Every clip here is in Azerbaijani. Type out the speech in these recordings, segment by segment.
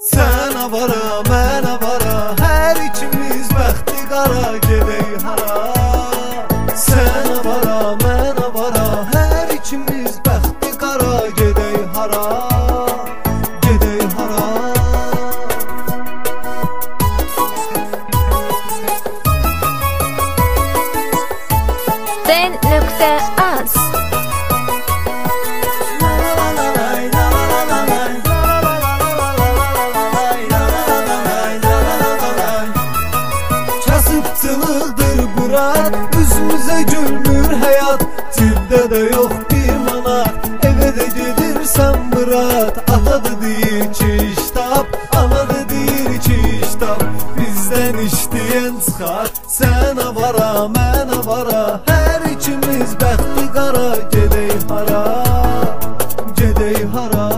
Sən avara, mən avara, hər ikimiz bəxti qara, gedək hara. Sən avara, mən avara, hər ikimiz bəxti qara, gedək hara, gedək hara. Den.az Kasıbçılıqdır Murat, üzümüzə gülmür həyat. Cibdə də yox bir manat, evə də gedirsən Murat. Ata da deyir ki iştap, ana da deyir ki iştap, bizdən işləyən çıxar. Sən avara, mən avara, hər ikimiz bəxti qara, gedək hara, gedək hara.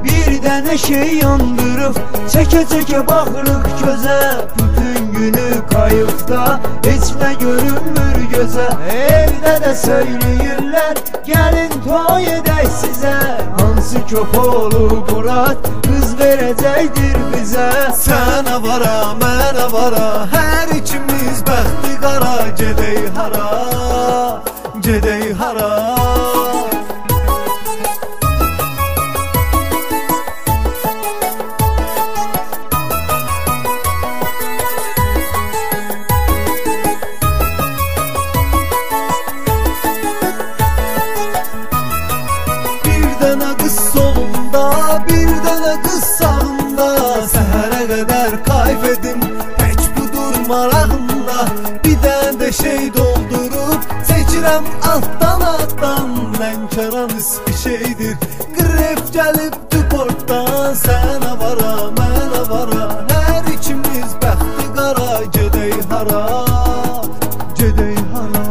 Bir dənə şey yandırıb, çəkə-çəkə baxırıq gözə. Bütün günü kayıqda, heç nə görünmür gözə. Evdə də söyləyirlər, gəlin toy edək sizə. Hansı köpoğlu Murat, qız verəcəkdir bizə. Sən avara, mən avara, hər ikimiz bəxti qara, gedək hara, gedək hara. Bir dənə qız solunda, bir dənə qız sağında, səhərə qədər kayf edim, heç budur marağında. Bir dənə də şey doldurub, çəkirəm altdan altdan. Lənkəran ispi şeydir, qref gəlib düportdan. Sən avara, mən avara, hər ikimiz bəxti qara, gedək hara, gedək hara.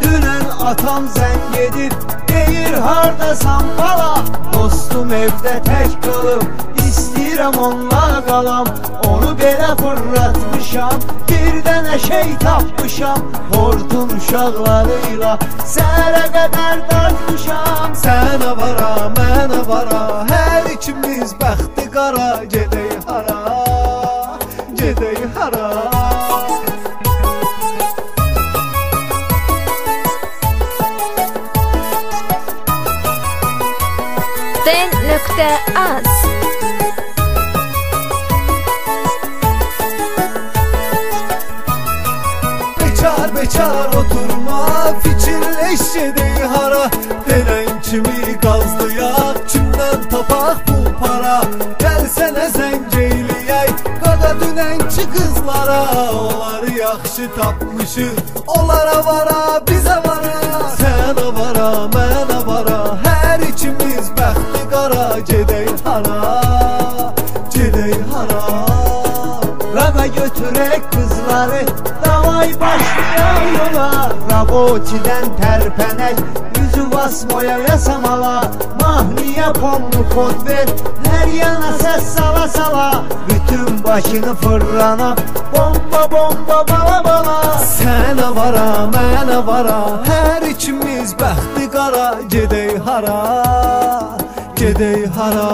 Dünən atam zəng edib, deyir hardasan bala. Dostum evdə tək qalıb, istəyirəm onunla qalam. Onu belə fırlatmışam, bir dənə şey tapmışam. Hortun uşaqlarıyla səhərə qədər dartmışam. Sən avara, mən avara, hər ikimiz bəxti qara, gedək hara, gedək hara. Den.az Bekar bekar oturma, fikirləş gedək hara. Denən kimi qazlayaq, kimdən tapaq bu para. Gəlsənə zəng eyləyək, qaqa dünənki qızlara. Onları yaxşı tapmışıq, onlara vara, bizə vara. Sən avara, mən avara, hər ikimiz bəxti qara, gedək hara, gedək hara. Qaqa götürək qızları, davay başlayaq yola. Rabotidən tərpənək, yüzü basmoya yasamala. Mahniyə pomlu kod ver, hər yana səs sala sala. Bütün başını fırlana, bomba bomba bala bala. Sən avara, mən avara, hər ikimiz bəxti qara, gedək hara, gedək hara.